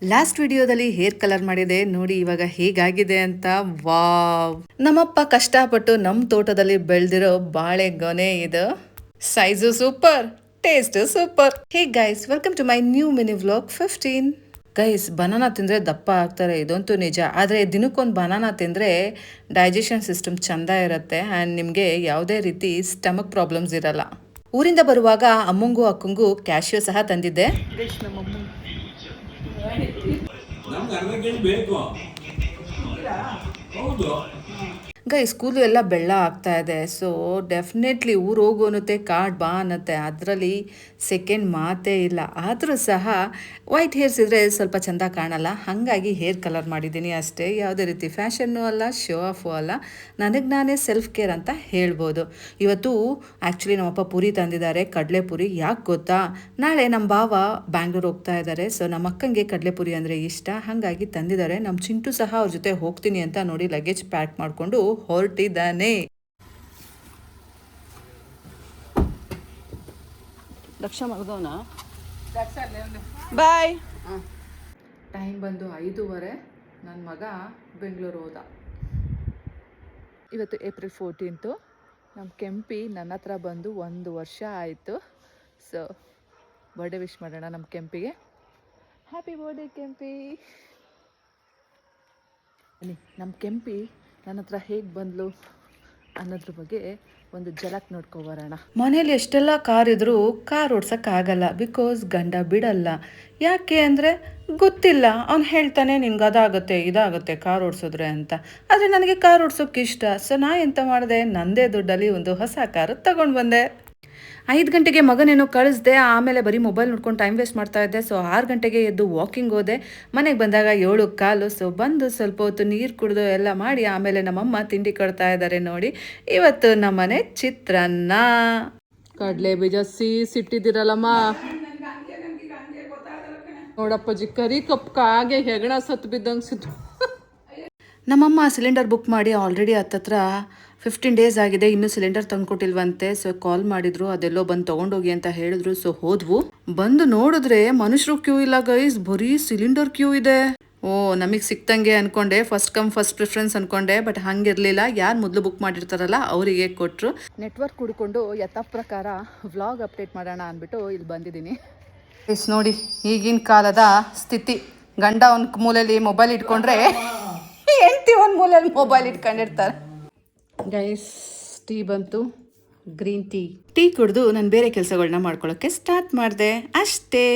Last ವಿಡಿಯೋದಲ್ಲಿ hair colour ಮಾಡಿದೆ ನೋಡಿ ಇವಾಗ ಹೇಗಾಗಿದೆ ಅಂತ. ವಾವ್, ನಮ್ಮಪ್ಪ ಕಷ್ಟಪಟ್ಟು ನಮ್ಮ ತೋಟದಲ್ಲಿ ಬೆಳೆದಿರೋ ಬಾಳೆ ಗೊನೆ ಇದು. Size super, taste super. Hey guys, welcome to my new mini vlog 15. Guys, banana ತಿಂದರೆ ದಪ್ಪ ಆಗ್ತಾರೆ, ಇದಂತೂ ನಿಜ. ಆದರೆ ದಿನಕ್ಕೊಂದು ಬನಾನಾ ತಿಂದರೆ ಡೈಜೆಷನ್ ಸಿಸ್ಟಮ್ ಚೆಂದ ಇರುತ್ತೆ ಆ್ಯಂಡ್ ನಿಮಗೆ ಯಾವುದೇ ರೀತಿ ಸ್ಟಮಕ್ ಪ್ರಾಬ್ಲಮ್ಸ್ ಇರಲ್ಲ. ಊರಿಂದ ಬರುವಾಗ ಅಮ್ಮಂಗೂ ಅಕ್ಕಂಗೂ ಕ್ಯಾಶ್ಯೂ ಸಹ ತಂದಿದ್ದೆ. ಗೈ, ಸ್ಕೂಲು ಎಲ್ಲ ಬೆಳ್ಳ ಆಗ್ತಾ ಇದೆ. ಸೊ ಡೆಫಿನೆಟ್ಲಿ ಊರು ಹೋಗು ಅನ್ನತ್ತೆ, ಕಾರ್ಡ್ ಬಾ ಅನ್ನತ್ತೆ, ಅದರಲ್ಲಿ ಸೆಕೆಂಡ್ ಮಾತೇ ಇಲ್ಲ. ಆದರೂ ಸಹ ವೈಟ್ ಹೇರ್ಸ್ ಇದ್ದರೆ ಸ್ವಲ್ಪ ಚೆಂದ ಕಾಣಲ್ಲ, ಹಾಗಾಗಿ ಹೇರ್ ಕಲರ್ ಮಾಡಿದ್ದೀನಿ ಅಷ್ಟೇ. ಯಾವುದೇ ರೀತಿ ಫ್ಯಾಷನ್ನು ಅಲ್ಲ, ಶೋ ಆಫು ಅಲ್ಲ, ನನಗೆ ನಾನೇ ಸೆಲ್ಫ್ ಕೇರ್ ಅಂತ ಹೇಳ್ಬೋದು. ಇವತ್ತು ಆ್ಯಕ್ಚುಲಿ ನಮ್ಮಪ್ಪ ಪೂರಿ ತಂದಿದ್ದಾರೆ, ಕಡಲೆಪುರಿ. ಯಾಕೆ ಗೊತ್ತಾ, ನಾಳೆ ನಮ್ಮ ಭಾವ ಬ್ಯಾಂಗ್ಳೂರ್ ಹೋಗ್ತಾ ಇದ್ದಾರೆ. ಸೊ ನಮ್ಮ ಅಕ್ಕಂಗೆ ಕಡಲೆಪುರಿ ಅಂದರೆ ಇಷ್ಟ, ಹಾಗಾಗಿ ತಂದಿದ್ದಾರೆ. ನಮ್ಮ ಚಿಂಟು ಸಹ ಅವ್ರ ಜೊತೆ ಹೋಗ್ತೀನಿ ಅಂತ ನೋಡಿ ಲಗೇಜ್ ಪ್ಯಾಕ್ ಮಾಡಿಕೊಂಡು ಹೊರಟಿದ್ದಾನೆ. ಲಕ್ಷ ಮಗದವನ ಬಾಯ್. ಟೈಮ್ ಬಂದು 5:15. ನನ್ನ ಮಗ ಬೆಂಗಳೂರು ಹೋದ. ಇವತ್ತು ಏಪ್ರಿಲ್ 14. ನಮ್ಮ ಕೆಂಪಿ ನನ್ನ ಹತ್ರ ಬಂದು 1 ವರ್ಷ ಆಯಿತು. ಸೊ ಬರ್ಡೇ ವಿಶ್ ಮಾಡೋಣ ನಮ್ಮ ಕೆಂಪಿಗೆ. Happy birthday Kempi. ನಮ್ಮ ಕೆಂಪಿ ನನ್ನ ಹತ್ರ ಹೇಗೆ ಬಂದ್ಲು ಅನ್ನೋದ್ರ ಬಗ್ಗೆ ಒಂದು ಜಲಕ್ ನೋಡ್ಕೊಬರೋಣ. ಮನೇಲಿ ಎಷ್ಟೆಲ್ಲ ಕಾರ್ ಇದ್ರೂ ಕಾರ್ ಓಡ್ಸೋಕ್ಕಾಗಲ್ಲ, ಬಿಕಾಸ್ ಗಂಡ ಬಿಡಲ್ಲ. ಯಾಕೆ ಅಂದರೆ ಗೊತ್ತಿಲ್ಲ, ಅವ್ನು ಹೇಳ್ತಾನೆ ನಿನ್ಗೆ ಅದಾಗುತ್ತೆ ಇದಾಗುತ್ತೆ ಕಾರ್ ಓಡಿಸಿದ್ರೆ ಅಂತ. ಆದರೆ ನನಗೆ ಕಾರ್ ಓಡಿಸೋಕೆ ಇಷ್ಟ. ಸೊ ನಾ ಎಂತ ಮಾಡಿದೆ, ನನ್ನದೇ ದುಡ್ಡಲ್ಲಿ ಒಂದು ಹೊಸ ಕಾರು ತಗೊಂಡು ಬಂದೆ. 5 ಗಂಟೆಗೆ ಮಗನೇನೋ ಕಳಿಸ್ದೆ, ಆಮೇಲೆ ಬರೀ ಮೊಬೈಲ್ ನೋಡ್ಕೊಂಡು ಟೈಮ್ ವೇಸ್ಟ್ ಮಾಡ್ತಾ ಇದ್ದೆ. ಸೊ 6 ಗಂಟೆಗೆ ಎದ್ದು ವಾಕಿಂಗ್ ಹೋದೆ. ಮನೆಗೆ ಬಂದಾಗ 7:15. ಸೊ ಬಂದು ಸ್ವಲ್ಪ ಹೊತ್ತು ನೀರು ಕುಡಿದು ಎಲ್ಲ ಮಾಡಿ ಆಮೇಲೆ ನಮ್ಮಮ್ಮ ತಿಂಡಿ ಕೊಡ್ತಾ ಇದ್ದಾರೆ ನೋಡಿ. ಇವತ್ತು ನಮ್ಮನೆ ಚಿತ್ರಾನ್ನ. ಕಡಲೆ ಬೀಜ ಸಿಟ್ಟಿದ್ದೀರಲ್ಲಮ್ಮ ನೋಡಪ್ಪಾಜಿ, ಕರಿ ಕಪ್ಪಾಗೆ ಹೆಗಣ ಸತ್ತು ಬಿದ್ದಂಗೆ ಸಿದ್ದು. ನಮ್ಮಮ್ಮ ಸಿಲಿಂಡರ್ ಬುಕ್ ಮಾಡಿ ಆಲ್ರೆಡಿ ಹತ್ತತ್ರ 15 ಡೇಸ್ ಆಗಿದೆ, ಇನ್ನೂ ಸಿಲಿಂಡರ್ ತಂದ್ಕೊಟ್ಟಿಲ್ವಂತೆ. ಸೊ ಕಾಲ್ ಮಾಡಿದ್ರು, ಅದೆಲ್ಲೋ ಬಂದು ತೊಗೊಂಡೋಗಿ ಅಂತ ಹೇಳಿದ್ರು. ಸೊ ಹೋದ್ವು. ಬಂದು ನೋಡಿದ್ರೆ ಮನುಷ್ಯರು ಕ್ಯೂ ಇಲ್ಲ ಗೈಸ್, ಬರೀ ಸಿಲಿಂಡರ್ ಕ್ಯೂ ಇದೆ. ಓ, ನಮಗೆ ಸಿಕ್ತಂಗೆ ಅನ್ಕೊಂಡೆ, ಫಸ್ಟ್ ಕಮ್ ಫಸ್ಟ್ ಪ್ರಿಫರೆನ್ಸ್ ಅನ್ಕೊಂಡೆ. ಬಟ್ ಹಂಗಿರಲಿಲ್ಲ, ಯಾರು ಮೊದಲು ಬುಕ್ ಮಾಡಿರ್ತಾರಲ್ಲ ಅವರಿಗೆ ಕೊಟ್ಟರು. ನೆಟ್ವರ್ಕ್ ಹುಡ್ಕೊಂಡು ಯಥಾ ಪ್ರಕಾರ ವ್ಲಾಗ್ ಅಪ್ಡೇಟ್ ಮಾಡೋಣ ಅಂದ್ಬಿಟ್ಟು ಇಲ್ಲಿ ಬಂದಿದ್ದೀನಿ. ಎಸ್ ನೋಡಿ, ಈಗಿನ ಕಾಲದ ಸ್ಥಿತಿ. ಗಂಡ ಒಂದು ಮೂಲೆಯಲ್ಲಿ ಮೊಬೈಲ್ ಇಟ್ಕೊಂಡ್ರೆ ಹೆಂಡತಿ ಒಂದು ಮೂಲೆಯಲ್ಲಿ ಮೊಬೈಲ್ ಇಟ್ಕೊಂಡಿರ್ತಾರೆ. ಗೈಸ್, ಟೀ ಬಂತು, ಗ್ರೀನ್ ಟೀ ಕುಡಿದು ನಾನು ಬೇರೆ ಕೆಲಸಗಳನ್ನ ಮಾಡ್ಕೊಳ್ಳೋಕ್ಕೆ ಸ್ಟಾರ್ಟ್ ಮಾಡಿದೆ ಅಷ್ಟೇ.